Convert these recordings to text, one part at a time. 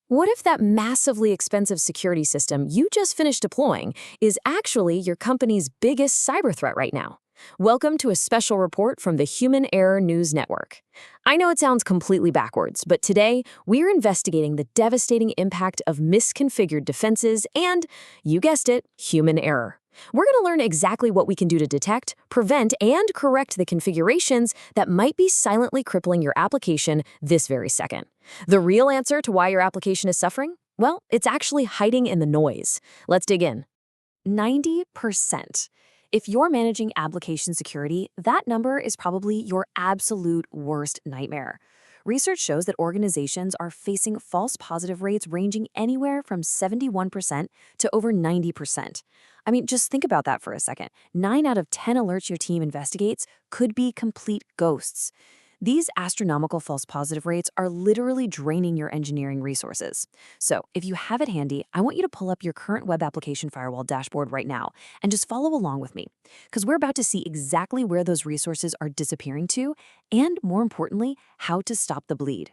What if that massively expensive security system you just finished deploying is actually your company's biggest cyber threat right now? Welcome to a special report from the Human Error News Network. I know it sounds completely backwards, but today we're investigating the devastating impact of misconfigured defenses and, you guessed it, human error. We're going to learn exactly what we can do to detect, prevent, and correct the configurations that might be silently crippling your application this very second. The real answer to why your application is suffering? Well, it's actually hiding in the noise. Let's dig in. 90%. If you're managing application security, that number is probably your absolute worst nightmare. Research shows that organizations are facing false positive rates ranging anywhere from 71% to over 90%. I mean, just think about that for a second. 9 out of 10 alerts your team investigates could be complete ghosts. These astronomical false positive rates are literally draining your engineering resources. So, if you have it handy, I want you to pull up your current web application firewall dashboard right now and just follow along with me, because we're about to see exactly where those resources are disappearing to, and more importantly, how to stop the bleed.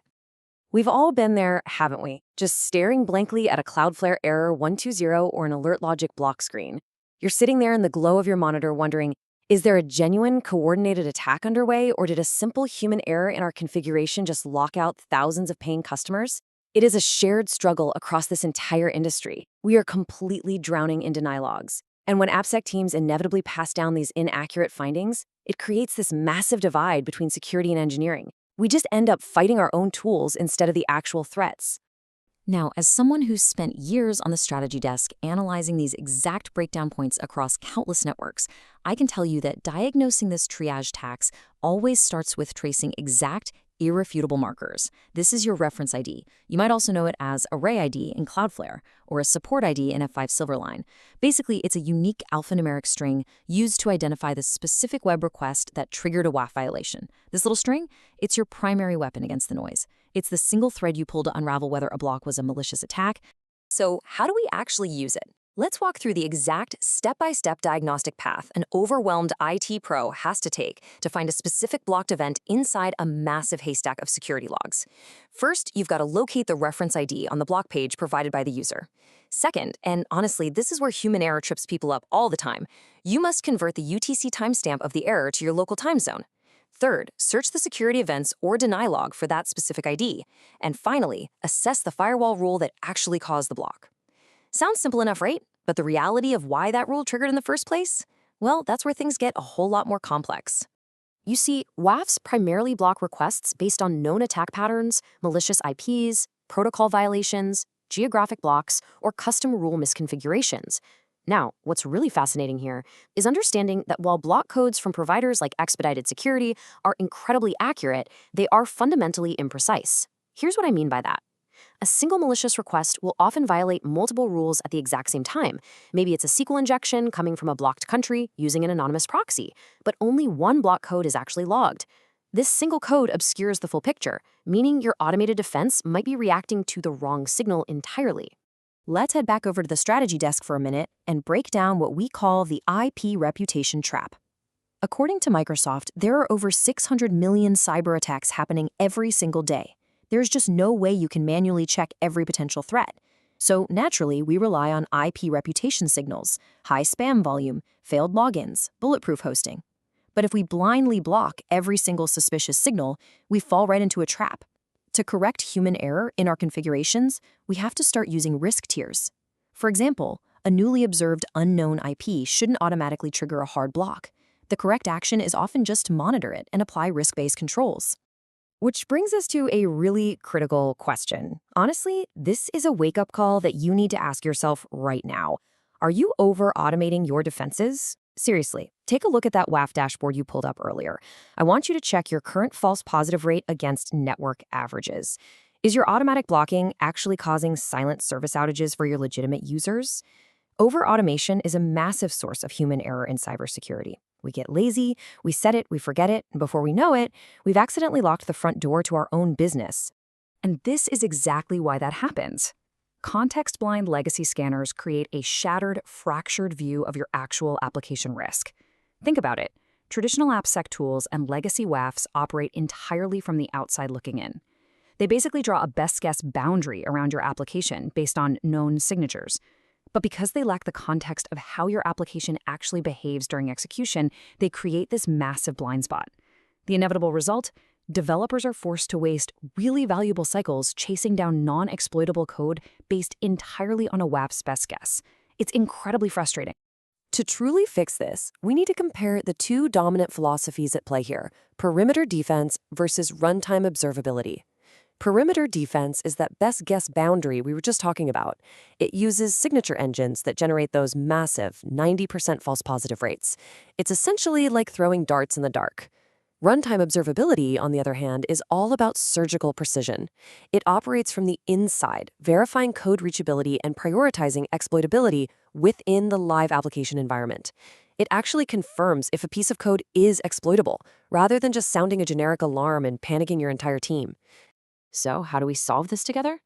We've all been there, haven't we? Just staring blankly at a Cloudflare error 120 or an alert logic block screen. You're sitting there in the glow of your monitor wondering, is there a genuine, coordinated attack underway, or did a simple human error in our configuration just lock out thousands of paying customers? It is a shared struggle across this entire industry. We are completely drowning in deny logs. And when AppSec teams inevitably pass down these inaccurate findings, it creates this massive divide between security and engineering. We just end up fighting our own tools instead of the actual threats. Now, as someone who's spent years on the strategy desk analyzing these exact breakdown points across countless networks, I can tell you that diagnosing this triage tax always starts with tracing exact, irrefutable markers. This is your reference ID. You might also know it as a Ray ID in Cloudflare or a support ID in F5 Silverline. Basically, it's a unique alphanumeric string used to identify the specific web request that triggered a WAF violation. This little string, it's your primary weapon against the noise. It's the single thread you pull to unravel whether a block was a malicious attack. So how do we actually use it? Let's walk through the exact step-by-step diagnostic path an overwhelmed IT pro has to take to find a specific blocked event inside a massive haystack of security logs. First, you've got to locate the reference ID on the block page provided by the user. Second, and honestly, this is where human error trips people up all the time, you must convert the UTC timestamp of the error to your local time zone. Third, search the security events or deny log for that specific ID. And finally, assess the firewall rule that actually caused the block. Sounds simple enough, right? But the reality of why that rule triggered in the first place? Well, that's where things get a whole lot more complex. You see, WAFs primarily block requests based on known attack patterns, malicious IPs, protocol violations, geographic blocks, or custom rule misconfigurations. Now, what's really fascinating here is understanding that while block codes from providers like Expedited Security are incredibly accurate, they are fundamentally imprecise. Here's what I mean by that. A single malicious request will often violate multiple rules at the exact same time. Maybe it's a SQL injection coming from a blocked country using an anonymous proxy, but only one block code is actually logged. This single code obscures the full picture, meaning your automated defense might be reacting to the wrong signal entirely. Let's head back over to the strategy desk for a minute and break down what we call the IP reputation trap. According to Microsoft, there are over 600 million cyber attacks happening every single day. There's just no way you can manually check every potential threat. So naturally, we rely on IP reputation signals, high spam volume, failed logins, bulletproof hosting. But if we blindly block every single suspicious signal, we fall right into a trap. To correct human error in our configurations, we have to start using risk tiers. For example, a newly observed unknown IP shouldn't automatically trigger a hard block. The correct action is often just to monitor it and apply risk-based controls. Which brings us to a really critical question. Honestly, this is a wake-up call that you need to ask yourself right now. Are you over-automating your defenses? Seriously, take a look at that WAF dashboard you pulled up earlier. I want you to check your current false positive rate against network averages. Is your automatic blocking actually causing silent service outages for your legitimate users? Over-automation is a massive source of human error in cybersecurity. We get lazy, we set it, we forget it, and before we know it, we've accidentally locked the front door to our own business. And this is exactly why that happens. Context-blind legacy scanners create a shattered, fractured view of your actual application risk. Think about it. Traditional AppSec tools and legacy WAFs operate entirely from the outside looking in. They basically draw a best guess boundary around your application based on known signatures. But because they lack the context of how your application actually behaves during execution, they create this massive blind spot. The inevitable result? Developers are forced to waste really valuable cycles chasing down non-exploitable code based entirely on a WAF's best guess. It's incredibly frustrating. To truly fix this, we need to compare the two dominant philosophies at play here: perimeter defense versus runtime observability. Perimeter defense is that best guess boundary we were just talking about. It uses signature engines that generate those massive 90% false positive rates. It's essentially like throwing darts in the dark. Runtime observability, on the other hand, is all about surgical precision. It operates from the inside, verifying code reachability and prioritizing exploitability within the live application environment. It actually confirms if a piece of code is exploitable, rather than just sounding a generic alarm and panicking your entire team. So, how do we solve this together?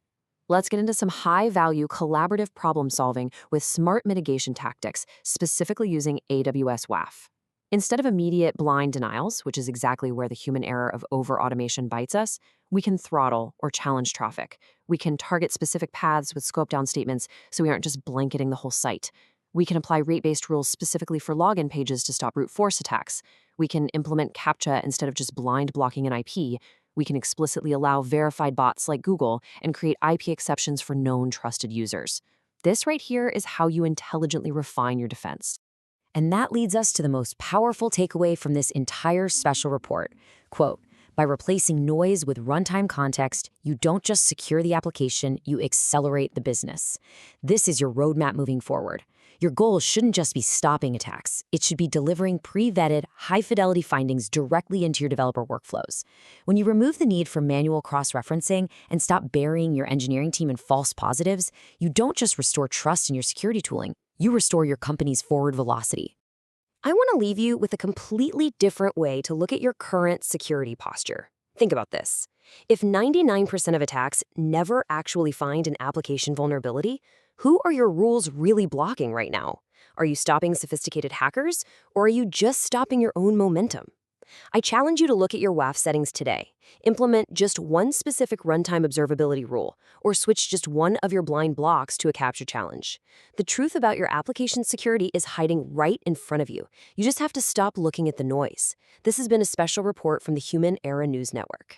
Let's get into some high-value collaborative problem-solving with smart mitigation tactics, specifically using AWS WAF. Instead of immediate blind denials, which is exactly where the human error of over-automation bites us, we can throttle or challenge traffic. We can target specific paths with scope-down statements so we aren't just blanketing the whole site. We can apply rate-based rules specifically for login pages to stop brute force attacks. We can implement CAPTCHA instead of just blind blocking an IP. We can explicitly allow verified bots like Google and create IP exceptions for known trusted users. This right here is how you intelligently refine your defense. And that leads us to the most powerful takeaway from this entire special report. Quote, by replacing noise with runtime context, you don't just secure the application, you accelerate the business. This is your roadmap moving forward. Your goal shouldn't just be stopping attacks. It should be delivering pre-vetted, high-fidelity findings directly into your developer workflows. When you remove the need for manual cross-referencing and stop burying your engineering team in false positives, you don't just restore trust in your security tooling, you restore your company's forward velocity. I want to leave you with a completely different way to look at your current security posture. Think about this. If 99% of attacks never actually find an application vulnerability, who are your rules really blocking right now? Are you stopping sophisticated hackers, or are you just stopping your own momentum? I challenge you to look at your WAF settings today. Implement just one specific runtime observability rule, or switch just one of your blind blocks to a CAPTCHA challenge. The truth about your application security is hiding right in front of you. You just have to stop looking at the noise. This has been a special report from the Human Era News Network.